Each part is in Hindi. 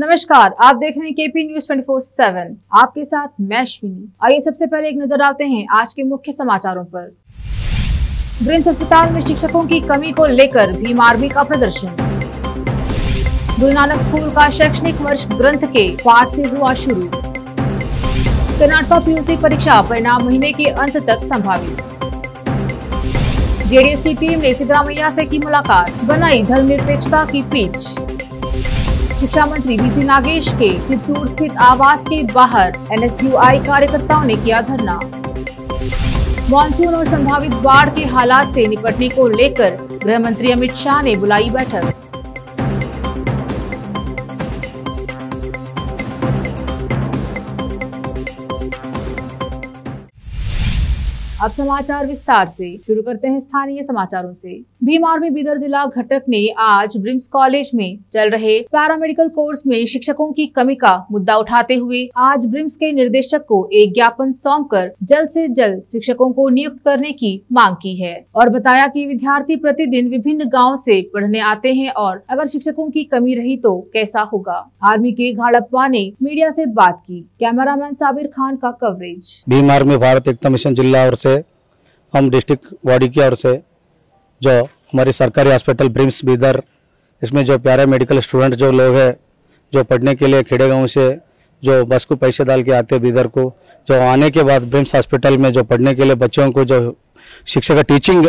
नमस्कार, आप देख रहे हैं केपी न्यूज 24/7। आपके साथ मैं अश्विनी। आइए सबसे पहले एक नजर डालते हैं आज के मुख्य समाचारों पर। ब्रिम्स अस्पताल में शिक्षकों की कमी को लेकर भीम आर्मी का प्रदर्शन। गुरु नानक स्कूल का शैक्षणिक वर्ष ग्रंथ के पाठ से हुआ शुरू। कर्नाटक पीयूसी परीक्षा परिणाम महीने के अंत तक संभावित। जेडीएस की टीम ने सिद्धरामैया से की मुलाकात, बनाई धर्मनिरपेक्षता की पिच। शिक्षा मंत्री वीसी नागेश के चित्तूर स्थित आवास के बाहर एनएसयूआई कार्यकर्ताओं ने किया धरना। मानसून और संभावित बाढ़ के हालात से निपटने को लेकर गृह मंत्री अमित शाह ने बुलाई बैठक। अब समाचार विस्तार से शुरू करते हैं स्थानीय समाचारों से। भीम आर्मी बीदर जिला घटक ने आज ब्रिम्स कॉलेज में चल रहे पैरामेडिकल कोर्स में शिक्षकों की कमी का मुद्दा उठाते हुए आज ब्रिम्स के निर्देशक को एक ज्ञापन सौंपकर जल्द से जल्द शिक्षकों को नियुक्त करने की मांग की है और बताया कि विद्यार्थी प्रतिदिन विभिन्न गाँव से पढ़ने आते हैं और अगर शिक्षकों की कमी रही तो कैसा होगा। आर्मी के घाड़प्पा ने मीडिया से बात की। कैमरामैन साबिर खान का कवरेज। भीम आर्मी भारत एकता मिशन जिला और हम डिस्ट्रिक्ट बॉडी की ओर से जो हमारी सरकारी हॉस्पिटल ब्रिम्स बीदर, इसमें जो प्यारे मेडिकल स्टूडेंट जो लोग हैं जो पढ़ने के लिए खेड़े गाँव से जो बस को पैसे डाल के आते हैं बीदर को, जो आने के बाद ब्रिम्स हॉस्पिटल में जो पढ़ने के लिए बच्चों को जो शिक्षा का टीचिंग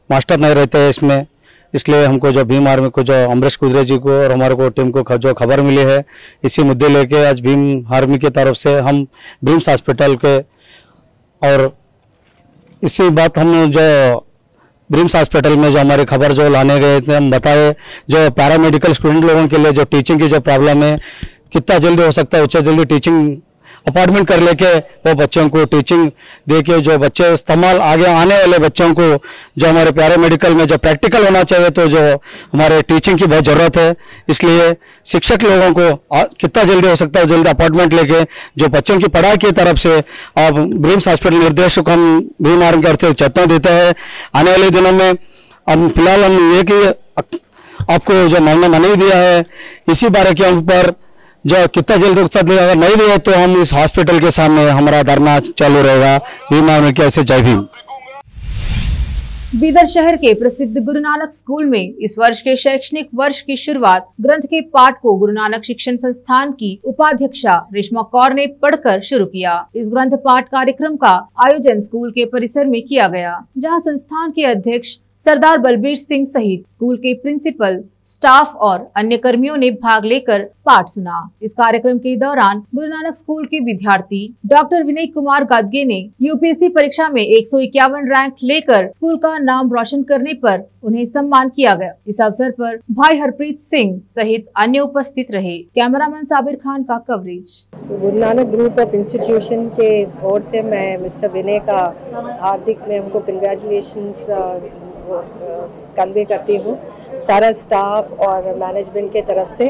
मास्टर नहीं रहते हैं इसमें, इसलिए हमको जो भीम आर्मी को जो अमरीश कुदरे जी को और हमारे को टीम को जो खबर मिली है, इसी मुद्दे लेके आज भीम आर्मी की तरफ से हम ब्रिम्स हॉस्पिटल के और इसी बात हम जो ब्रिम्स हॉस्पिटल में जो हमारी खबर जो लाने गए थे, हम बताए जो पैरामेडिकल स्टूडेंट लोगों के लिए जो टीचिंग की जो प्रॉब्लम है, कितना जल्दी हो सकता है उतना जल्दी टीचिंग अपॉइंटमेंट कर लेके वो बच्चों को टीचिंग दे के जो बच्चे इस्तेमाल आगे आने वाले बच्चों को जो हमारे पैरामेडिकल में जो प्रैक्टिकल होना चाहिए, तो जो हमारे टीचिंग की बहुत ज़रूरत है, इसलिए शिक्षक लोगों को कितना जल्दी हो सकता है जल्दी अपॉइंटमेंट लेके जो बच्चों की पढ़ाई की तरफ से अब ब्रिम्स हॉस्पिटल निर्देशक हम भीम आर्मी की ओर से चेतावनी देते हैं। आने वाले दिनों में अब फिलहाल हम ये कि आपको जो मामला नहीं दिया है, इसी बारे के ऊपर जो कितना जल्द रुखसत ले, अगर नहीं दिए तो हम इस हॉस्पिटल के सामने हमारा धरना चालू रहेगा। भीम आर्मी की ओर से जय भीम। बीदर शहर के प्रसिद्ध गुरु नानक स्कूल में इस वर्ष के शैक्षणिक वर्ष की शुरुआत ग्रंथ के पाठ को गुरु नानक शिक्षण संस्थान की उपाध्यक्षा रेशमा कौर ने पढ़कर शुरू किया। इस ग्रंथ पाठ कार्यक्रम का आयोजन स्कूल के परिसर में किया गया, जहां संस्थान के अध्यक्ष सरदार बलबीर सिंह सहित स्कूल के प्रिंसिपल, स्टाफ और अन्य कर्मियों ने भाग लेकर पाठ सुना। इस कार्यक्रम के दौरान गुरु नानक स्कूल के विद्यार्थी डॉक्टर विनय कुमार गादगे ने यूपीएससी परीक्षा में 151 रैंक लेकर स्कूल का नाम रोशन करने पर उन्हें सम्मान किया गया। इस अवसर पर भाई हरप्रीत सिंह सहित अन्य उपस्थित रहे। कैमरामैन साबिर खान का coverage. Guru Nanak group of institution के ओर से मैं मिस्टर विनय का हार्दिक मैं उनको कंग्रेचुलेशंस कन्वे करती हूँ। सारा स्टाफ और मैनेजमेंट के तरफ से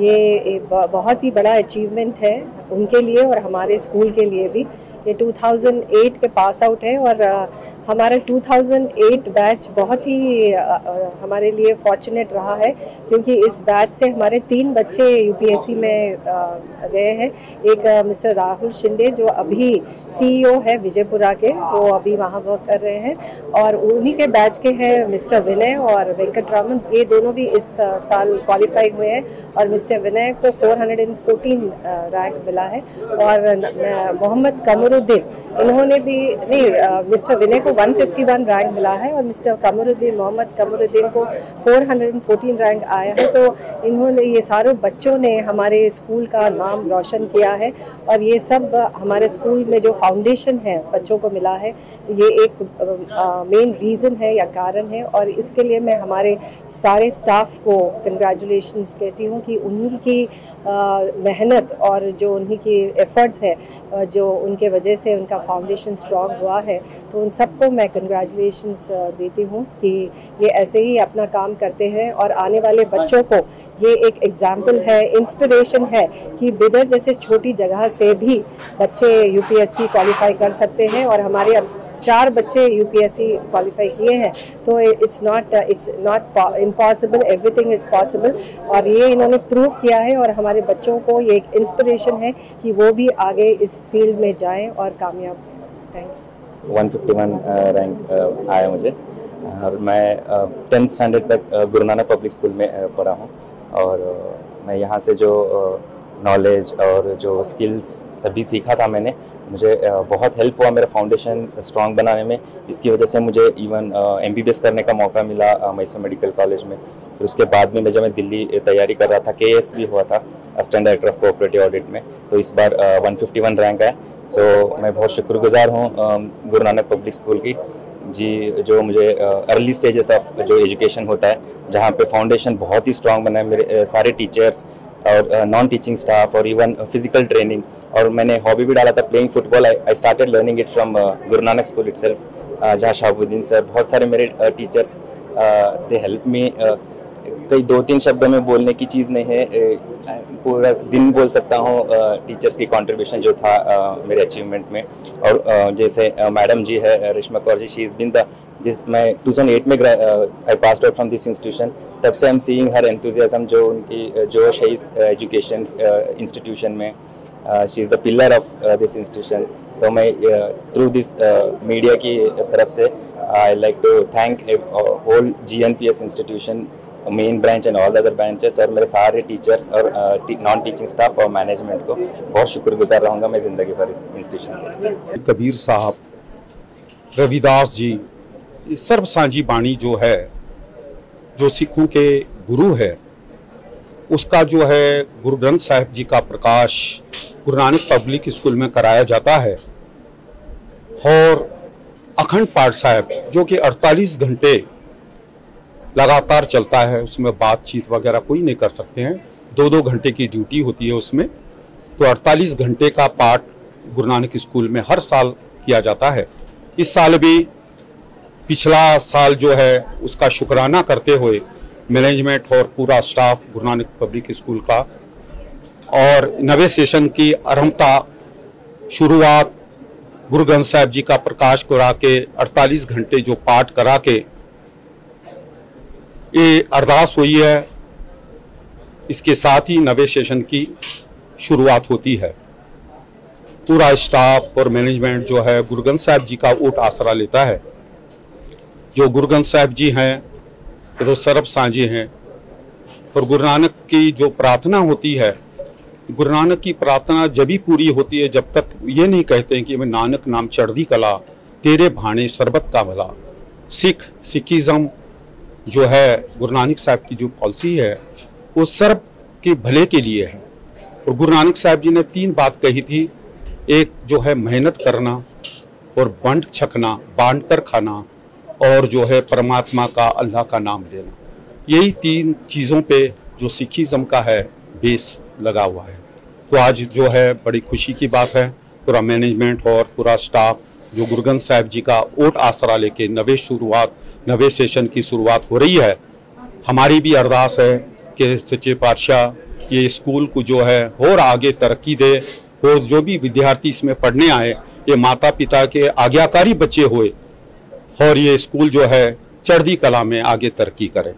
ये बहुत ही बड़ा अचीवमेंट है उनके लिए और हमारे स्कूल के लिए भी। ये 2008 के पास आउट है और हमारा 2008 बैच बहुत ही हमारे लिए फॉर्चुनेट रहा है, क्योंकि इस बैच से हमारे 3 बच्चे यूपीएससी में गए हैं। एक मिस्टर राहुल शिंदे जो अभी सीईओ है विजयपुरा के, वो अभी वहाँ वर्क कर रहे हैं, और उन्हीं के बैच के हैं मिस्टर विनय और वेंकटरामन। ये दोनों भी इस साल क्वालिफाई हुए हैं और मिस्टर विनय को 414 रैंक मिला है और मोहम्मद कमरुद्दीन इन्होंने भी मिस्टर विनय को 151 रैंक मिला है और मिस्टर कमरुद्दीन मोहम्मद कमरुद्दीन को 414 रैंक आया है। तो इन्होंने ये सारे बच्चों ने हमारे स्कूल का नाम रोशन किया है और ये सब हमारे स्कूल में जो फाउंडेशन है बच्चों को मिला है, ये एक मेन रीज़न है या कारण है। और इसके लिए मैं हमारे सारे स्टाफ को कंग्रेचुलेशंस कहती हूँ कि उन्हीं की मेहनत और जो उन्हीं की एफर्ट्स है जो उनके वजह से उनका फाउंडेशन स्ट्रॉन्ग हुआ है, तो उन सबको मैं कंग्रेचुलेशंस देती हूँ कि ये ऐसे ही अपना काम करते हैं और आने वाले बच्चों को ये एक एग्जाम्पल है, इंस्पिरेशन है कि बीदर जैसे छोटी जगह से भी बच्चे यूपीएससी क्वालिफाई कर सकते हैं। और हमारे 4 बच्चे यूपीएससी क्वालिफाई किए हैं, तो it's not impossible, everything is possible. और ये इन्होंने प्रूव किया है और हमारे बच्चों को ये एक इंस्पिरेशन है कि वो भी आगे इस फील्ड में जाएं और कामयाब हों। Thank you. 151 रैंक आया मुझे और मैं 10th स्टैंडर्ड तक गुरु नानक पब्लिक स्कूल में पढ़ा हूँ और मैं यहाँ से जो नॉलेज और जो स्किल्स सभी सीखा था मैंने, मुझे बहुत हेल्प हुआ मेरा फाउंडेशन स्ट्रॉन्ग बनाने में। इसकी वजह से मुझे इवन MBBS करने का मौका मिला मैसूर मेडिकल कॉलेज में। फिर उसके बाद में जब मैं दिल्ली तैयारी कर रहा था, KS भी हुआ था, assistant director of cooperative audit में, तो इस बार 151 रैंक है। सो मैं बहुत शुक्रगुजार हूँ गुरु नानक पब्लिक स्कूल की जी, जो मुझे अर्ली स्टेजेस ऑफ जो एजुकेशन होता है, जहाँ पे फाउंडेशन बहुत ही स्ट्रॉन्ग बना है, मेरे सारे टीचर्स और नॉन टीचिंग स्टाफ और इवन फिजिकल ट्रेनिंग, और मैंने हॉबी भी डाला था playing football. I started learning it from Guru Nanak school itself, जहाँ शाहबुद्दीन सर, बहुत सारे मेरे टीचर्स दे हेल्प मी। कई 2-3 शब्दों में बोलने की चीज़ नहीं है, पूरा दिन बोल सकता हूँ टीचर्स की कंट्रीब्यूशन जो था मेरे अचीवमेंट में। और जैसे मैडम जी है Reshma Kaur ji, she is been the मैं 2008 में I passed out from this institution, तब से I am seeing her enthusiasm, जो उनकी जोश है इस एजुकेशन इंस्टीट्यूशन में। She is the pillar of this institution. तो मैं थ्रू दिस मीडिया की तरफ से I like to thank whole GNPS institution, main branch and all other branches, और मेरे सारे टीचर्स और नॉन टीचिंग स्टाफ और मैनेजमेंट को बहुत शुक्रगुजार रहूँगा मैं ज़िंदगी भर इस इंस्टीट्यूशन। कबीर साहब, रविदास जी, सर्वसांझी बाणी जो है, जो सिखों के गुरु है, उसका जो है गुरु ग्रंथ साहिब जी का प्रकाश गुरु नानक पब्लिक स्कूल में कराया जाता है। और अखंड पाठ साहब जो कि 48 घंटे लगातार चलता है, उसमें बातचीत वगैरह कोई नहीं कर सकते हैं, 2-2 घंटे की ड्यूटी होती है उसमें। तो 48 घंटे का पाठ गुरु नानक स्कूल में हर साल किया जाता है। इस साल भी, पिछला साल जो है उसका शुक्राना करते हुए मैनेजमेंट और पूरा staff Guru Nanak public school का, और नवे सेशन की आरंभता शुरुआत गुरु ग्रंथ साहिब जी का प्रकाश करा के 48 घंटे जो पाठ करा के ये अरदास हुई है। इसके साथ ही नवे सेशन की शुरुआत होती है। पूरा स्टाफ और मैनेजमेंट जो है गुरु ग्रंथ साहिब जी का ऊट आसरा लेता है। जो गुरु ग्रंथ साहिब जी हैं ये तो सर्व साझे हैं, और गुरु नानक की जो प्रार्थना होती है, गुरु नानक की प्रार्थना जब भी पूरी होती है जब तक ये नहीं कहते हैं कि मैं नानक नाम चढ़दी कला, तेरे भाणे सरबत का भला। सिखिज़म जो है गुरु नानक साहब की जो पॉलिसी है वो सर्व के भले के लिए है। और गुरु नानक साहब जी ने 3 बात कही थी, एक जो है मेहनत करना, और बंट छकना, बांट कर खाना, और जो है परमात्मा का, अल्लाह का नाम लेना। यही 3 चीज़ों पे जो सिखिज़म का है बेस लगा हुआ है। तो आज जो है बड़ी खुशी की बात है, पूरा मैनेजमेंट और पूरा स्टाफ जो गुरु ग्रंथ साहिब जी का ओट आसरा लेके नवे सेशन की शुरुआत हो रही है। हमारी भी अरदास है कि सच्चे पातशाह ये स्कूल को जो है और आगे तरक्की दे, और जो भी विद्यार्थी इसमें पढ़ने आए ये माता पिता के आज्ञाकारी बच्चे हुए, और ये स्कूल जो है चढ़दी कला में आगे तरक्की करे।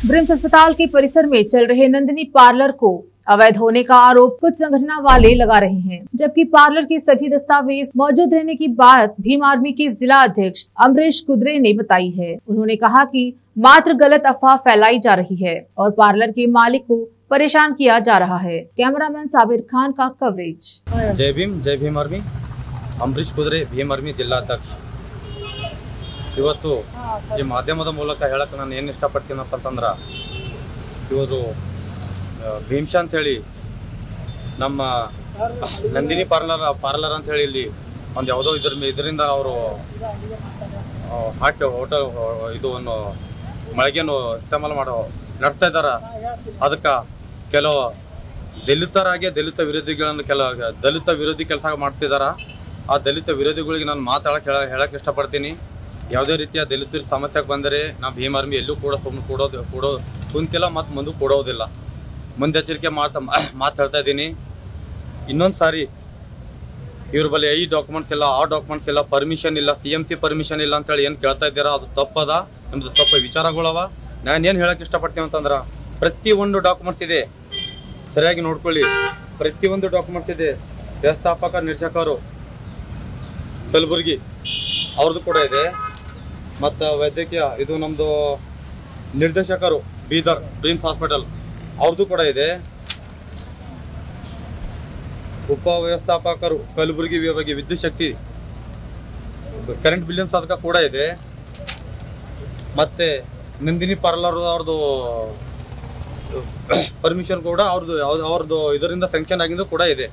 ब्रिम्स अस्पताल के परिसर में चल रहे नंदिनी पार्लर को अवैध होने का आरोप कुछ संगठन वाले लगा रहे हैं, जबकि पार्लर के सभी दस्तावेज मौजूद रहने की बात भीम आर्मी के जिला अध्यक्ष अमरीश कुद्रे ने बताई है। उन्होंने कहा कि मात्र गलत अफवाह फैलाई जा रही है और पार्लर के मालिक को परेशान किया जा रहा है। कैमरामैन साबिर खान का कवरेज। जय भीम आर्मी, अमरीश कुद्रे, भीम आर्मी जिला अध्यक्ष। ಇವತ್ತು ಈ ಮಾಧ್ಯಮದ ಮೂಲಕ ಹೇಳಕ್ಕೆ ನಾನು ಏನು ಇಷ್ಟಪಡ್ತೀನಪ್ಪ ಅಂತಂದ್ರೆ, ಇವತ್ತು ಭೀಮ್ಶಾ ಅಂತ ಹೇಳಿ ನಮ್ಮ ನಂದಿನಿ ಪಾರ್ಲರ್ ಅಂತ ಹೇಳಿ ಇಲ್ಲಿ ಒಂದು ಯಾವುದೋ ಇದರಿಂದ ಅವರು ಹಾಕಿ ಹೋಟೆಲ್ ಇದು ಒಂದು ಮಳಿಗೆಯನ್ನು ಇಸ್ತೆಮಾಲ್ ನಡೆಸ್ತಾ ಇದ್ದಾರೆ. ಅದಕ್ಕೆ ಕೆಲವು ದಲಿತ ವಿರೋಧಿಗಳನ್ನು ದಲಿತ ವಿರೋಧಿ ಕೆಲಸ ಮಾಡ್ತಿದ್ದಾರೆ. ಆ ದಲಿತ ವಿರೋಧಿಗಳಿಗೆ ನಾನು ಹೇಳಕ್ಕೆ ಇಷ್ಟಪಡ್ತೀನಿ. ಯಾವುದೇ ರೀತಿಯ ದಲಿತರ ಸಮಸ್ಯೆಗೆ ಬಂದರೆ ನಾವು ಭೀಮ್ ಆರ್ಮಿ ಎಲ್ಲೂ ಕೂಡ ಸುಮ್ಮನೆ ಕುಂತಿಲ್ಲ ಮತ್ತು ಮುಂದೆ ಕೊಡೋದಿಲ್ಲ. ಮುನ್ನೆಚ್ಚರಿಕೆ ಮಾತು ಹೇಳ್ತಾ ಇದ್ದೀನಿ. ಇನ್ನೊಂದು ಸಾರಿ ಇವ್ರ ಬಳಿ ಈ ಡಾಕ್ಯುಮೆಂಟ್ಸ್ ಇಲ್ಲ, ಆ ಡಾಕ್ಯುಮೆಂಟ್ಸ್ ಇಲ್ಲ, ಪರ್ಮಿಷನ್ ಇಲ್ಲ, CMC ಪರ್ಮಿಷನ್ ಇಲ್ಲ ಅಂತೇಳಿ ಏನು ಕೇಳ್ತಾ ಇದ್ದೀರಾ, ಅದು ತಪ್ಪದ. ನಿಮ್ಮದು ತಪ್ಪು ವಿಚಾರಗಳವ. ನಾನು ಏನು ಹೇಳಕ್ಕೆ ಇಷ್ಟಪಡ್ತೀನಿ ಅಂತಂದ್ರೆ, ಪ್ರತಿಯೊಂದು ಡಾಕ್ಯುಮೆಂಟ್ಸ್ ಇದೆ, ಸರಿಯಾಗಿ ನೋಡ್ಕೊಳ್ಳಿ. ಪ್ರತಿಯೊಂದು ಡಾಕ್ಯುಮೆಂಟ್ಸ್ ಇದೆ. ವ್ಯವಸ್ಥಾಪಕ ನಿರ್ದೇಶಕರು ಕಲಬುರಗಿ ಅವ್ರದ್ದು ಕೂಡ ಇದೆ. ಮತ್ತು ವೈದ್ಯಕೀಯ ಇದು ನಮ್ಮದು ನಿರ್ದೇಶಕರು ಬೀದರ್ ಪ್ರಿಮ್ಸ್ ಹಾಸ್ಪಿಟಲ್ ಅವ್ರದ್ದು ಕೂಡ ಇದೆ. ಉಪ ವ್ಯವಸ್ಥಾಪಕರು ಕಲಬುರಗಿ ವಿಭಾಗ ವಿದ್ಯುತ್ ಶಕ್ತಿ ಕರೆಂಟ್ ಬಿಲ್ಲಿಂಗ್ ಸಾಧಕ ಕೂಡ ಇದೆ. ಮತ್ತು ನಂದಿನಿ ಪಾರ್ಲರ್ ಅವ್ರದ್ದು ಪರ್ಮಿಷನ್ ಕೂಡ ಅವ್ರದ್ದು ಇದರಿಂದ ಸ್ಯಾಂಕ್ಷನ್ ಆಗಿದ್ದು ಕೂಡ ಇದೆ.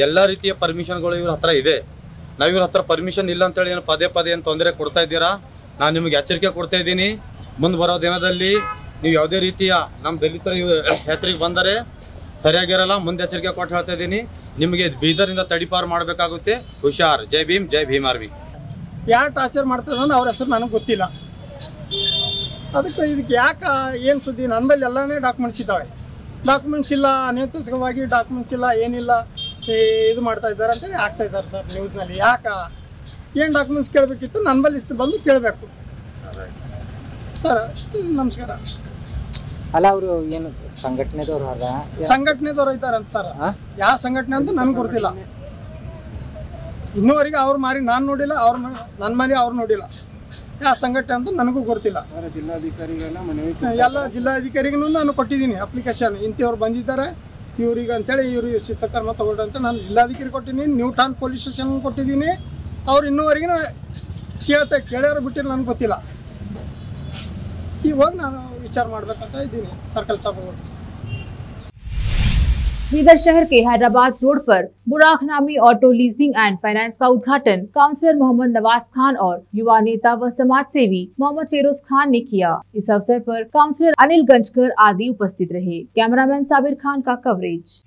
ಎಲ್ಲ ರೀತಿಯ ಪರ್ಮಿಷನ್ಗಳು ಇವ್ರ ಹತ್ರ ಇದೆ. ನಾವು ಇವ್ರ ಹತ್ರ ಪರ್ಮಿಷನ್ ಇಲ್ಲ ಅಂತೇಳಿ ಏನು ಪದೇ ಏನು ತೊಂದರೆ ಕೊಡ್ತಾ ಇದ್ದೀರಾ, ನಾನು ನಿಮಗೆ ಎಚ್ಚರಿಕೆ ಕೊಡ್ತಾ ಇದ್ದೀನಿ. ಮುಂದೆ ಬರೋ ದಿನದಲ್ಲಿ ನೀವು ಯಾವುದೇ ರೀತಿಯ ನಮ್ಮ ದಲಿತರ ಹೆಸರಿಗೆ ಬಂದರೆ ಸರಿಯಾಗಿರಲ್ಲ. ಮುಂದೆ ಎಚ್ಚರಿಕೆ ಕೊಟ್ಟು ಹೇಳ್ತಾ ಇದ್ದೀನಿ, ನಿಮಗೆ ಬೀದರಿಂದ ತಡಿಪಾರು ಮಾಡಬೇಕಾಗುತ್ತೆ. ಹುಷಾರ್. ಜೈ ಭೀಮ್, ಜೈ ಭೀಮ್ ಆರ್ವಿ. ಯಾರು ಟಾರ್ಚರ್ ಮಾಡ್ತದಂದ್ರೆ ಅವ್ರ ಹೆಸರು ನನಗೆ ಗೊತ್ತಿಲ್ಲ. ಅದಕ್ಕೆ ಇದಕ್ಕೆ ಯಾಕೆ ಏನು ಸುದ್ದಿ, ನನ್ನ ಮೇಲೆ ಎಲ್ಲನೇ ಡಾಕ್ಯುಮೆಂಟ್ಸ್ ಇದ್ದಾವೆ. ಡಾಕ್ಯುಮೆಂಟ್ಸ್ ಇಲ್ಲ, ಅನೈತಿಕವಾಗಿ ಡಾಕ್ಯುಮೆಂಟ್ಸ್ ಇಲ್ಲ, ಏನಿಲ್ಲ, ಇದು ಮಾಡ್ತಾ ಇದ್ದಾರೆ ಅಂತೇಳಿ ಆಗ್ತಾ ಇದ್ದಾರೆ ಸರ್ ನ್ಯೂಸ್ನಲ್ಲಿ. ಯಾಕೆ ಏನು ಡಾಕ್ಯುಮೆಂಟ್ಸ್ ಕೇಳಬೇಕಿತ್ತು, ನನ್ನ ಬಳಿ ಬಂದು ಕೇಳಬೇಕು ಸರ್. ನಮಸ್ಕಾರ. ಅಲ್ಲ, ಅವರು ಏನು ಸಂಘಟನೆದವ್ರು ಅಲ್ಲ, ಸಂಘಟನೆದವ್ರು ಇದ್ದಾರಂತ ಸರ್. ಯಾವ ಸಂಘಟನೆ ಅಂತ ನನಗೆ ಗೊತ್ತಿಲ್ಲ. ಇನ್ನೂವರೆಗೆ ಅವ್ರ ಮಾರಿ ನಾನು ನೋಡಿಲ್ಲ, ನನ್ನ ಮನೆ ಅವ್ರು ನೋಡಿಲ್ಲ. ಯಾವ ಸಂಘಟನೆ ಅಂತ ನನಗೂ ಗೊತ್ತಿಲ್ಲ. ಎಲ್ಲ ಜಿಲ್ಲಾಧಿಕಾರಿಗೂ ನಾನು ಕೊಟ್ಟಿದ್ದೀನಿ ಅಪ್ಲಿಕೇಶನ್, ಇಂಥವ್ರು ಬಂದಿದ್ದಾರೆ ಇವ್ರಿಗೆ ಅಂತೇಳಿ, ಇವರು ಶಿಸ್ತಕರ್ಮ ತಗೊಳ್ರಿ ಅಂತ ನಾನು ಜಿಲ್ಲಾಧಿಕಾರಿ ಕೊಟ್ಟಿದ್ದೀನಿ. ನ್ಯೂಟೌನ್ ಪೊಲೀಸ್ ಸ್ಟೇಷನ್ ಕೊಟ್ಟಿದ್ದೀನಿ. ಅವ್ರು ಇನ್ನೂವರೆಗೂ ಕೇಳ್ಯಾರು ಬಿಟ್ಟಿಲ್ಲ, ನನಗೆ ಗೊತ್ತಿಲ್ಲ. ಇವಾಗ ನಾನು ವಿಚಾರ ಮಾಡಬೇಕಂತ ಇದ್ದೀನಿ ಸರ್ಕಲ್ ಸಭೆಗಳು. बीदर शहर के हैदराबाद रोड पर बुराक नामी ऑटो लीजिंग एंड फाइनेंस का उद्घाटन काउंसलर मोहम्मद नवाज खान और युवा नेता व समाज सेवी मोहम्मद फेरोज खान ने किया। इस अवसर पर काउंसलर अनिल गंजकर आदि उपस्थित रहे। कैमरामैन साबिर खान का कवरेज।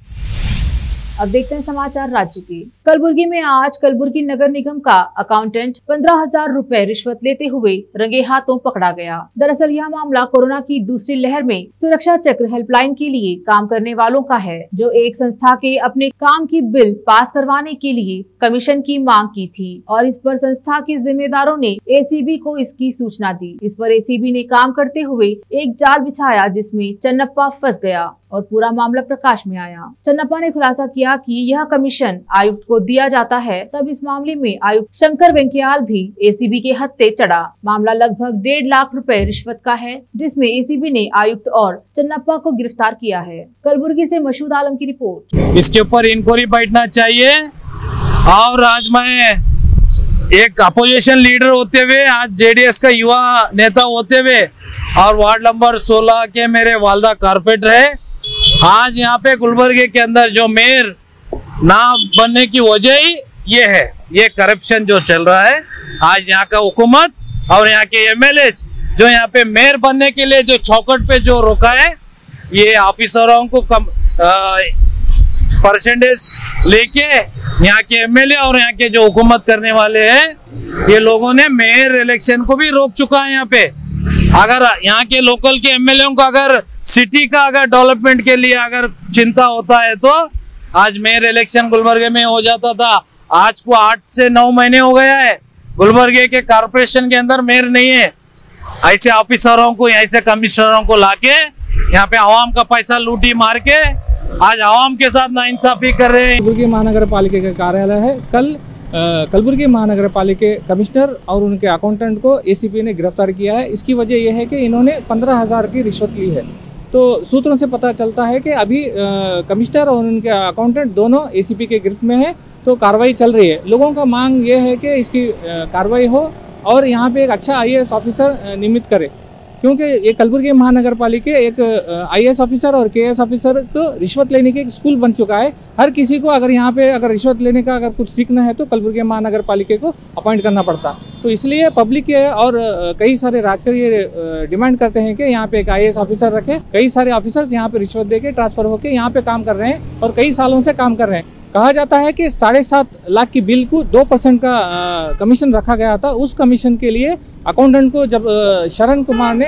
अब देखते हैं समाचार राज्य के। कलबुर्गी में आज कलबुर्गी नगर निगम का अकाउंटेंट 15,000 रुपए रिश्वत लेते हुए रंगे हाथों पकड़ा गया। दरअसल यह मामला कोरोना की दूसरी लहर में सुरक्षा चक्र हेल्पलाइन के लिए काम करने वालों का है, जो एक संस्था के अपने काम की बिल पास करवाने के लिए कमीशन की मांग की थी और इस पर संस्था के जिम्मेदारों ने ACB को इसकी सूचना दी। इस पर ACB ने काम करते हुए एक जाल बिछाया, जिसमें चन्नप्पा फंस गया और पूरा मामला प्रकाश में आया। चन्नप्पा ने खुलासा किया कि यह कमीशन आयुक्त को दिया जाता है। तब इस मामले में आयुक्त शंकर वेंकयाल भी ACB के हत्थे चढ़ा। मामला लगभग 1.5 लाख रुपए रिश्वत का है, जिसमें ACB ने आयुक्त और चन्नप्पा को गिरफ्तार किया है। कलबुर्गी से मशहूद आलम की रिपोर्ट। इसके ऊपर इंक्वायरी बैठना चाहिए। और आज मैं एक अपोजिशन लीडर होते हुए, आज JDS का युवा नेता होते हुए और वार्ड नंबर 16 के मेरे वालदा कारपोरेटर है, आज यहाँ पे गुलबर्गे के अंदर जो मेयर ना बनने की वजह ही ये है, ये करप्शन जो चल रहा है। आज यहाँ का हुकूमत और यहाँ के MLAs जो यहाँ पे मेयर बनने के लिए जो चौखट पे जो रोका है, ये ऑफिसरों को परसेंटेज लेके यहाँ के MLA और यहाँ के जो हुकूमत करने वाले हैं, ये लोगों ने मेयर इलेक्शन को भी रोक चुका है। यहाँ पे अगर यहाँ के लोकल के MLA को अगर सिटी का अगर डेवलपमेंट के लिए अगर चिंता होता है तो आज मेयर इलेक्शन गुलबर्गे में हो जाता था। आज को 8 से 9 महीने हो गया है, गुलबर्गे के कारपोरेशन के अंदर मेयर नहीं है। ऐसे ऑफिसरों को, ऐसे कमिश्नरों को लाके यहाँ पे आवाम का पैसा लूटी मार के आज आवाम के साथ नाइंसाफी कर रहे हैं। कलबुर्गी महानगर पालिका का कार्यालय है। कल कलबुर्गी महानगर पालिका कमिश्नर और उनके अकाउंटेंट को ACB ने गिरफ्तार किया है। इसकी वजह यह है कि इन्होंने 15,000 की रिश्वत ली है। तो सूत्रों से पता चलता है कि अभी कमिश्नर और उनके अकाउंटेंट दोनों ACB के गिरफ्त में हैं, तो कार्रवाई चल रही है। लोगों का मांग ये है कि इसकी कार्रवाई हो और यहाँ पे एक अच्छा IAS ऑफिसर नियमित करे, क्योंकि ये कलबुर्गी महानगर पालिका एक IAS ऑफिसर और KS ऑफिसर को रिश्वत लेने के एक स्कूल बन चुका है। हर किसी को अगर यहाँ पे अगर रिश्वत लेने का अगर कुछ सीखना है तो कलबुर्गी महानगर पालिका को अपॉइंट करना पड़ता। तो इसलिए पब्लिक और कई सारे राजकीय डिमांड करते हैं कि यहाँ पे एक IAS ऑफिसर रखे। कई सारे ऑफिसर्स यहाँ पे रिश्वत देके ट्रांसफर होकर यहाँ पे काम कर रहे हैं और कई सालों से काम कर रहे हैं। कहा जाता है कि 7.5 लाख की बिल को 2% का कमीशन रखा गया था। उस कमीशन के लिए अकाउंटेंट को जब शरण कुमार ने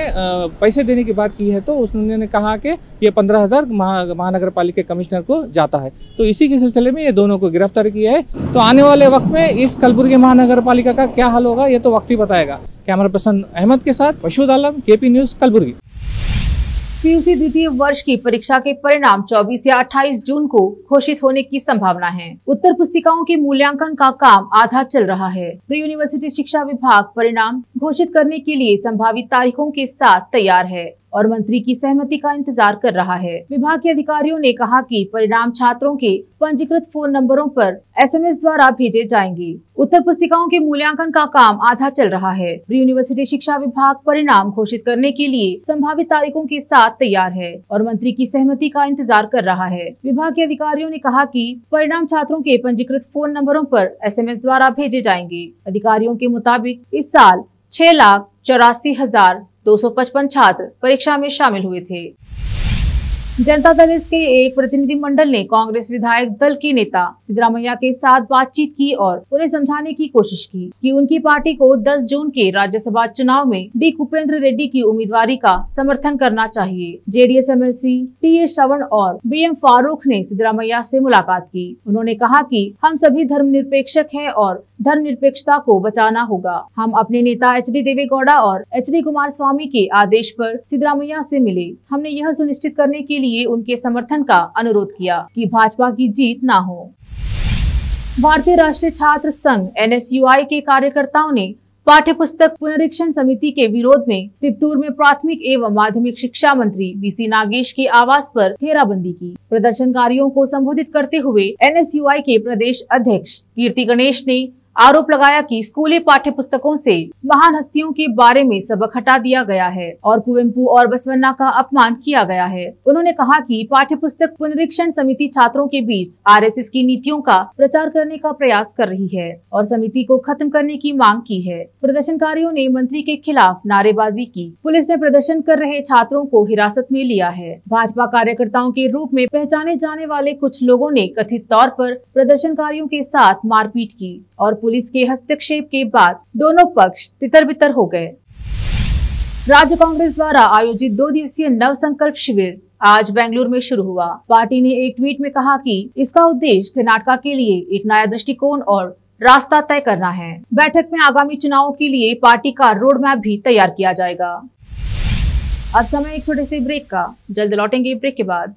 पैसे देने की बात की है तो उसने कहा कि ये 15,000 महानगर पालिका कमिश्नर को जाता है। तो इसी के सिलसिले में ये दोनों को गिरफ्तार किया है। तो आने वाले वक्त में इस कलबुर्गी महानगर पालिका का क्या हाल होगा ये तो वक्त ही बताएगा। कैमरा पर्सन अहमद के साथ मशहूद आलम, केपी न्यूज, कलबुर्गी। पीयूसी द्वितीय वर्ष की परीक्षा के परिणाम 24 या 28 जून को घोषित होने की संभावना है। उत्तर पुस्तिकाओं के मूल्यांकन का काम आधा चल रहा है। प्री यूनिवर्सिटी शिक्षा विभाग परिणाम घोषित करने के लिए संभावित तारीखों के साथ तैयार है और मंत्री की सहमति का इंतजार कर रहा है। विभाग के अधिकारियों ने कहा कि परिणाम छात्रों के पंजीकृत फोन नंबरों पर SMS द्वारा भेजे जाएंगे। उत्तर पुस्तिकाओं के मूल्यांकन का काम आधा चल रहा है। प्री यूनिवर्सिटी शिक्षा विभाग परिणाम घोषित करने के लिए संभावित तारीखों के साथ तैयार है और मंत्री की सहमति का इंतजार कर रहा है। विभाग के अधिकारियों ने कहा कि परिणाम छात्रों के पंजीकृत फोन नंबरों पर SMS द्वारा भेजे जाएंगे। अधिकारियों के मुताबिक इस साल 6,84,255 छात्र परीक्षा में शामिल हुए थे। जनता दल के एक प्रतिनिधि मंडल ने कांग्रेस विधायक दल के नेता सिद्धरामैया के साथ बातचीत की और उन्हें समझाने की कोशिश की कि उनकी पार्टी को 10 जून के राज्यसभा चुनाव में डी कुपेंद्र रेड्डी की उम्मीदवारी का समर्थन करना चाहिए। जेडीएस MLC TA श्रवण और BM फारूक ने सिद्धरामैया से मुलाकात की। उन्होंने कहा कि हम सभी धर्मनिरपेक्ष हैं और धर्मनिरपेक्षता को बचाना होगा। हम अपने नेता HD देवेगौड़ा और HD कुमारस्वामी के आदेश पर सिद्धरामैया से मिले। हमने यह सुनिश्चित करने के लिए उनके समर्थन का अनुरोध किया कि भाजपा की जीत ना हो। भारतीय राष्ट्रीय छात्र संघ NSUI के कार्यकर्ताओं ने पाठ्य पुस्तक पुनरीक्षण समिति के विरोध में तिपतूर में प्राथमिक एवं माध्यमिक शिक्षा मंत्री VC नागेश के आवास पर घेराबंदी की। प्रदर्शनकारियों को संबोधित करते हुए NSUI के प्रदेश अध्यक्ष कीर्ति गणेश ने आरोप लगाया कि स्कूली पाठ्य पुस्तकों से महान हस्तियों के बारे में सबक हटा दिया गया है और कुवेंपु और बसवन्ना का अपमान किया गया है। उन्होंने कहा कि पाठ्य पुस्तक पुनरीक्षण समिति छात्रों के बीच RSS की नीतियों का प्रचार करने का प्रयास कर रही है और समिति को खत्म करने की मांग की है। प्रदर्शनकारियों ने मंत्री के खिलाफ नारेबाजी की। पुलिस ने प्रदर्शन कर रहे छात्रों को हिरासत में लिया है। भाजपा कार्यकर्ताओं के रूप में पहचाने जाने वाले कुछ लोगों ने कथित तौर पर प्रदर्शनकारियों के साथ मारपीट की और पुलिस के हस्तक्षेप के बाद दोनों पक्ष तितर-बितर हो गए। राज्य कांग्रेस द्वारा आयोजित 2 दिवसीय नव संकल्प शिविर आज बेंगलुरु में शुरू हुआ। पार्टी ने एक ट्वीट में कहा कि इसका उद्देश्य कर्नाटक के लिए एक नया दृष्टिकोण और रास्ता तय करना है। बैठक में आगामी चुनावों के लिए पार्टी का रोड मैप भी तैयार किया जाएगा। अब समय एक छोटे से ब्रेक का, जल्द लौटेंगे ब्रेक के बाद।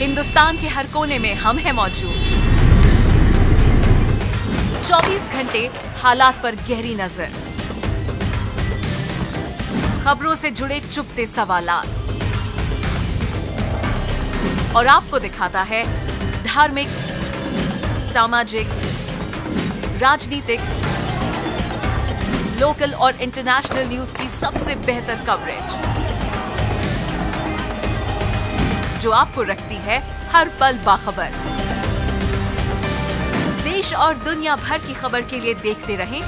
हिंदुस्तान के हर कोने में हम हैं मौजूद। 24 घंटे हालात पर गहरी नजर, खबरों से जुड़े चुभते सवालात और आपको दिखाता है धार्मिक, सामाजिक, राजनीतिक, लोकल और इंटरनेशनल न्यूज की सबसे बेहतर कवरेज जो आपको रखती है हर पल बाखबर। देश और दुनिया भर की खबर के लिए देखते रहें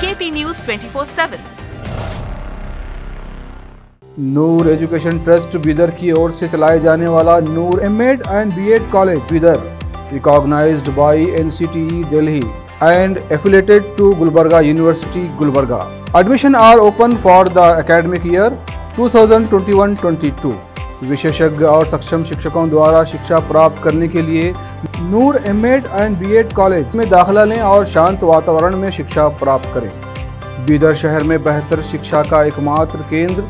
KP news 24/7। Noor education trust Bidar की ओर से चलाए जाने वाला Noor M.Ed and B.Ed college Bidar, recognised by NCTE Delhi and affiliated to Gulbarga University, Gulbarga. Admission are open for the academic year 2021-22. विशेषज्ञ और सक्षम शिक्षकों द्वारा शिक्षा प्राप्त करने के लिए नूर M.Ed and B.Ed कॉलेज में दाखिला लें और शांत वातावरण में शिक्षा प्राप्त करें। बीदर शहर में बेहतर शिक्षा का एकमात्र केंद्र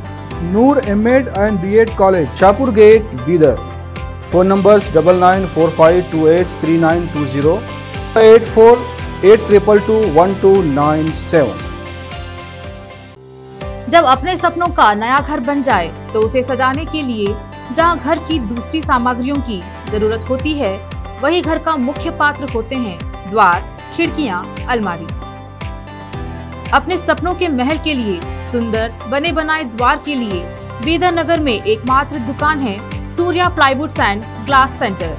Noor M.Ed and B.Ed college, Shahpur gate, Bidar. Phone numbers 9945283920, 8482221297। जब अपने सपनों का नया घर बन जाए तो उसे सजाने के लिए जहां घर की दूसरी सामग्रियों की जरूरत होती है, वही घर का मुख्य पात्र होते हैं द्वार, खिड़कियां, अलमारी। अपने सपनों के महल के लिए सुंदर बने बनाए द्वार के लिए बीदर नगर में एकमात्र दुकान है Surya plywoods and glass centre,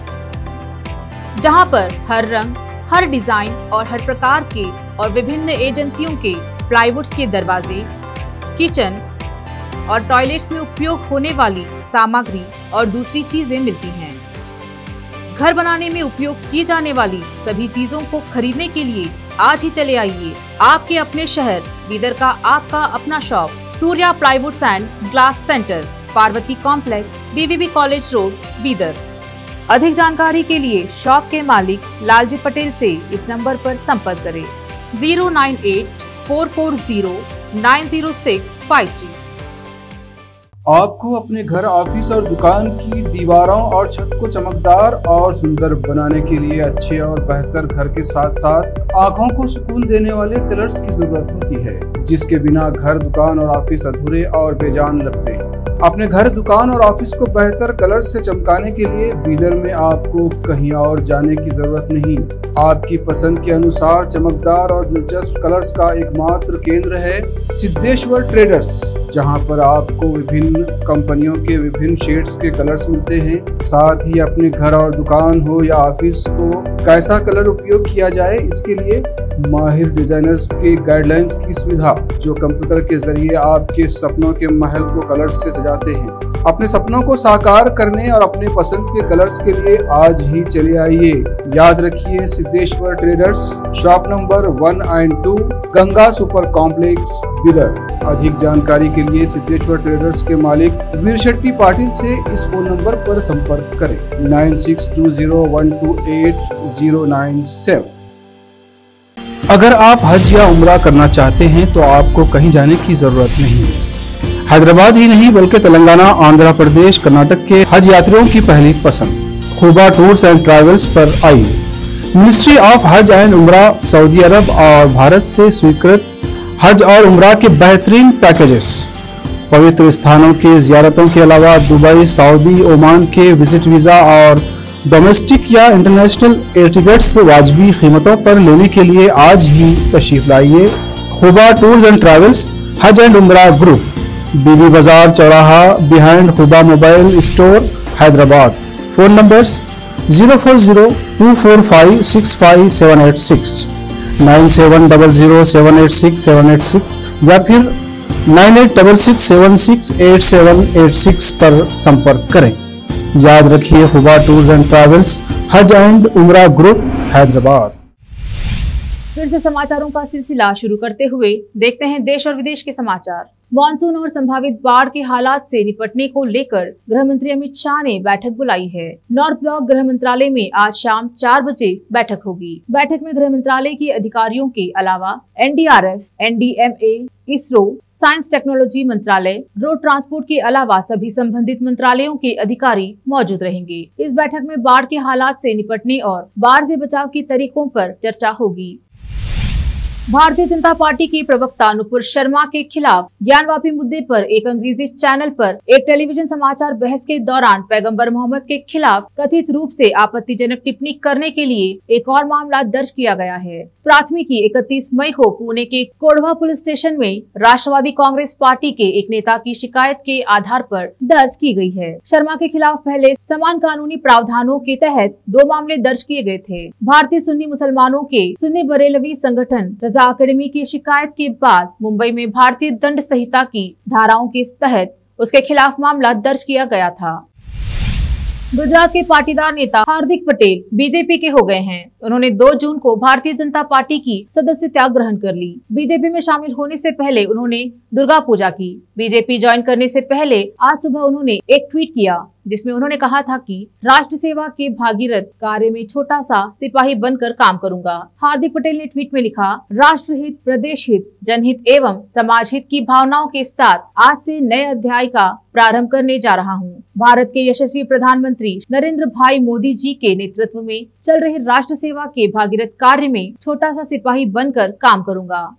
जहां पर हर रंग, हर डिजाइन और हर प्रकार के और विभिन्न एजेंसियों के प्लाईवुड्स के दरवाजे, किचन और टॉयलेट्स में उपयोग होने वाली सामग्री और दूसरी चीजें मिलती हैं। घर बनाने में उपयोग की जाने वाली सभी चीजों को खरीदने के लिए आज ही चले आइए आपके अपने शहर बीदर का आपका अपना shop Surya plywoods and glass centre, Parvati complex, BVB college road, Bidar. अधिक जानकारी के लिए शॉप के मालिक लालजी पटेल से इस नंबर पर संपर्क करें 09844090653। आपको अपने घर, ऑफिस और दुकान की दीवारों और छत को चमकदार और सुंदर बनाने के लिए अच्छे और बेहतर घर के साथ साथ आंखों को सुकून देने वाले कलर्स की जरूरत होती है, जिसके बिना घर, दुकान और ऑफिस अधूरे और बेजान लगते हैं। अपने घर, दुकान और ऑफिस को बेहतर कलर्स से चमकाने के लिए बीदर में आपको कहीं और जाने की जरूरत नहीं। आपकी पसंद के अनुसार चमकदार और दिलचस्प कलर्स का एकमात्र केंद्र है सिद्धेश्वर ट्रेडर्स, जहां पर आपको विभिन्न कंपनियों के विभिन्न शेड्स के कलर्स मिलते हैं। साथ ही अपने घर और दुकान हो या ऑफिस को कैसा कलर उपयोग किया जाए, इसके लिए माहिर डिजाइनर्स के गाइडलाइंस की सुविधा, जो कंप्यूटर के जरिए आपके सपनों के महल को कलर्स से सजाते हैं। अपने सपनों को साकार करने और अपने पसंद के कलर्स के लिए आज ही चले आइए। याद रखिए, Siddheshwar traders, shop number 1 and 2, Ganga super complex, Bidar. अधिक जानकारी के लिए सिद्धेश्वर ट्रेडर्स के मालिक वीर शेट्टी पाटिल से इस फोन नंबर पर संपर्क करें 9620128097। अगर आप हज या उम्रा करना चाहते हैं तो आपको कहीं जाने की जरूरत नहीं है। हैदराबाद ही नहीं बल्कि तेलंगाना, आंध्र प्रदेश, कर्नाटक के हज यात्रियों की पहली पसंद खुबा टूर्स एंड ट्रैवल्स पर आइए। मिनिस्ट्री ऑफ हज एंड उम्रा, सऊदी अरब और भारत से स्वीकृत हज और उम्रा के बेहतरीन पैकेजेस, पवित्र स्थानों के जियारतों के अलावा दुबई, सऊदी, ओमान के विजिट वीजा और डोमेस्टिक या इंटरनेशनल एयर टिकट्स वाजबी कीमतों पर लेने के लिए आज ही तशरीफ लाइए। खुबा टूर्स एंड ट्रैवल्स, हज एंड उम्रा ग्रुप, बीबी बाजार चौराहा, behind Khuba mobile store, Hyderabad. Phone numbers 04024565786, 9700786786 या फिर 9866768786 पर संपर्क करें। याद रखिए, खुबा टूर्स एंड ट्रैवल्स, हज एंड उम्रा ग्रुप, हैदराबाद। फिर से समाचारों का सिलसिला शुरू करते हुए देखते हैं देश और विदेश के समाचार। मॉनसून और संभावित बाढ़ के हालात से निपटने को लेकर गृह मंत्री अमित शाह ने बैठक बुलाई है। नॉर्थ ब्लॉक गृह मंत्रालय में आज शाम 4 बजे बैठक होगी। बैठक में गृह मंत्रालय के अधिकारियों के अलावा NDRF, NDMA, ISRO, science technology मंत्रालय, रोड ट्रांसपोर्ट के अलावा सभी संबंधित मंत्रालयों के अधिकारी मौजूद रहेंगे। इस बैठक में बाढ़ के हालात से निपटने और बाढ़ से बचाव के तरीकों पर चर्चा होगी। भारतीय जनता पार्टी के प्रवक्ता नुपुर शर्मा के खिलाफ ज्ञानवापी मुद्दे पर एक अंग्रेजी चैनल पर एक टेलीविजन समाचार बहस के दौरान पैगंबर मोहम्मद के खिलाफ कथित रूप से आपत्तिजनक टिप्पणी करने के लिए एक और मामला दर्ज किया गया है। प्राथमिकी 31 मई को पुणे के कोढ़वा पुलिस स्टेशन में राष्ट्रवादी कांग्रेस पार्टी के एक नेता की शिकायत के आधार पर दर्ज की गई है। शर्मा के खिलाफ पहले समान कानूनी प्रावधानों के तहत 2 मामले दर्ज किए गए थे। भारतीय सुन्नी मुसलमानों के सुन्नी बरेलवी संगठन रजा अकेडमी की शिकायत के बाद मुंबई में भारतीय दंड संहिता की धाराओं के तहत उसके खिलाफ मामला दर्ज किया गया था। गुजरात के पाटीदार नेता हार्दिक पटेल बीजेपी के हो गए हैं। उन्होंने 2 जून को भारतीय जनता पार्टी की सदस्यता ग्रहण कर ली। बीजेपी में शामिल होने से पहले उन्होंने दुर्गा पूजा की। बीजेपी ज्वाइन करने से पहले आज सुबह उन्होंने एक ट्वीट किया जिसमें उन्होंने कहा था कि राष्ट्र सेवा के भागीरथ कार्य में छोटा सा सिपाही बनकर काम करूंगा। हार्दिक पटेल ने ट्वीट में लिखा, राष्ट्रहित, प्रदेश हित, जनहित एवं समाज हित की भावनाओं के साथ आज से नए अध्याय का प्रारंभ करने जा रहा हूं। भारत के यशस्वी प्रधानमंत्री नरेंद्र भाई मोदी जी के नेतृत्व में चल रहे राष्ट्र सेवा के भागीरथ कार्य में छोटा सा सिपाही बनकर काम करूंगा।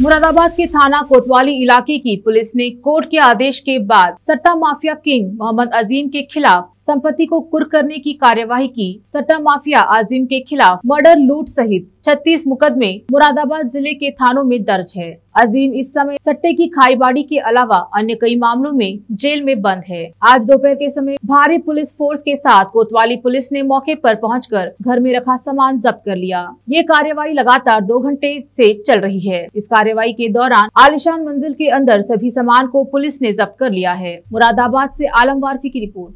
मुरादाबाद के थाना कोतवाली इलाके की पुलिस ने कोर्ट के आदेश के बाद सट्टा माफिया किंग मोहम्मद अजीम के खिलाफ संपत्ति को कुर्क करने की कार्यवाही की। सट्टा माफिया अजीम के खिलाफ मर्डर, लूट सहित 36 मुकदमे मुरादाबाद जिले के थानों में दर्ज है। अजीम इस समय सट्टे की खाईबाड़ी के अलावा अन्य कई मामलों में जेल में बंद है। आज दोपहर के समय भारी पुलिस फोर्स के साथ कोतवाली पुलिस ने मौके पर पहुंचकर घर में रखा सामान जब्त कर लिया। ये कार्यवाही लगातार 2 घंटे से चल रही है। इस कार्यवाही के दौरान आलिशान मंजिल के अंदर सभी सामान को पुलिस ने जब्त कर लिया है। मुरादाबाद से आलम वारसी की रिपोर्ट।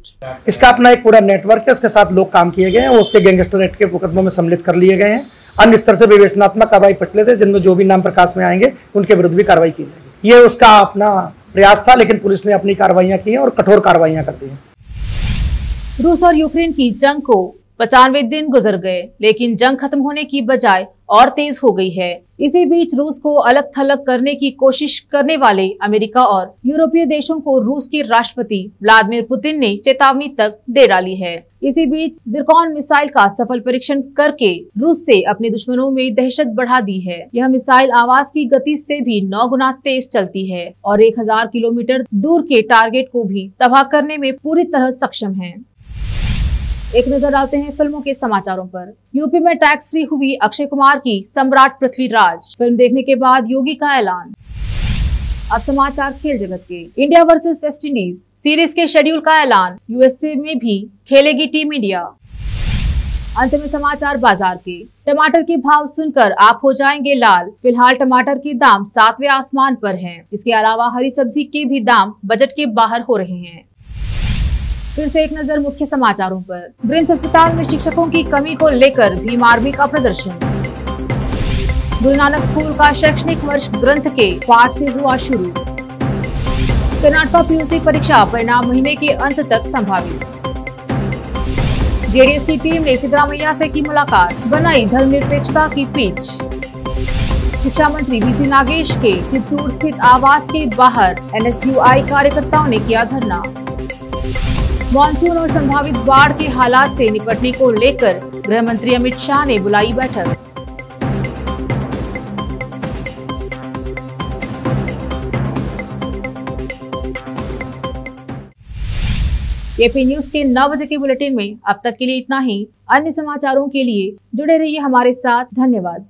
इसका अपना एक पूरा नेटवर्क है, उसके साथ लोग काम किए गए हैं, उसके गैंगस्टर एक्ट के मुकदमों में सम्मिलित कर लिए गए हैं। अन्य स्तर से विवेचनात्मक कार्रवाई प्रचलित है, जिनमें जो भी नाम प्रकाश में आएंगे उनके विरुद्ध भी कार्रवाई की जाएगी। ये उसका अपना प्रयास था, लेकिन पुलिस ने अपनी कार्रवाइयां की हैं और कठोर कार्रवाइयां कर दी हैं। रूस और यूक्रेन की जंग को 95 दिन गुजर गए, लेकिन जंग खत्म होने की बजाय और तेज हो गई है। इसी बीच रूस को अलग थलग करने की कोशिश करने वाले अमेरिका और यूरोपीय देशों को रूस के राष्ट्रपति व्लादिमीर पुतिन ने चेतावनी तक दे डाली है। इसी बीच ज़िरकॉन मिसाइल का सफल परीक्षण करके रूस से अपने दुश्मनों में दहशत बढ़ा दी है। यह मिसाइल आवाज की गति से भी 9 गुना तेज चलती है और 1000 किलोमीटर दूर के टारगेट को भी तबाह करने में पूरी तरह सक्षम है। एक नजर डालते हैं फिल्मों के समाचारों पर। यूपी में टैक्स फ्री हुई अक्षय कुमार की सम्राट पृथ्वीराज। फिल्म देखने के बाद योगी का ऐलान। अब समाचार खेल जगत के। India versus West Indies series के शेड्यूल का ऐलान। यूएसए में भी खेलेगी टीम इंडिया। अंत में समाचार बाजार के। टमाटर के भाव सुनकर आप हो जाएंगे लाल। फिलहाल टमाटर के दाम 7वें आसमान पर हैं। इसके अलावा हरी सब्जी के भी दाम बजट के बाहर हो रहे हैं। फिर से एक नजर मुख्य समाचारों पर। ब्रिम्स अस्पताल में शिक्षकों की कमी को लेकर भीम आर्मी का प्रदर्शन। गुरु नानक स्कूल का शैक्षणिक वर्ष ग्रंथ के पाठ से हुआ शुरू। कर्नाटक पीयूसी परीक्षा परिणाम महीने के अंत तक संभावित। जेडीएस की टीम ने सिद्धरामैया से की मुलाकात, बनाई धर्मनिरपेक्षता की पिच। शिक्षा मंत्री वीसी नागेश के चित्तूर स्थित आवास के बाहर एनएसयूआई कार्यकर्ताओं ने किया धरना। मानसून और संभावित बाढ़ के हालात से निपटने को लेकर गृह मंत्री अमित शाह ने बुलाई बैठक। एपी न्यूज के 9 बजे के बुलेटिन में अब तक के लिए इतना ही। अन्य समाचारों के लिए जुड़े रहिए हमारे साथ। धन्यवाद।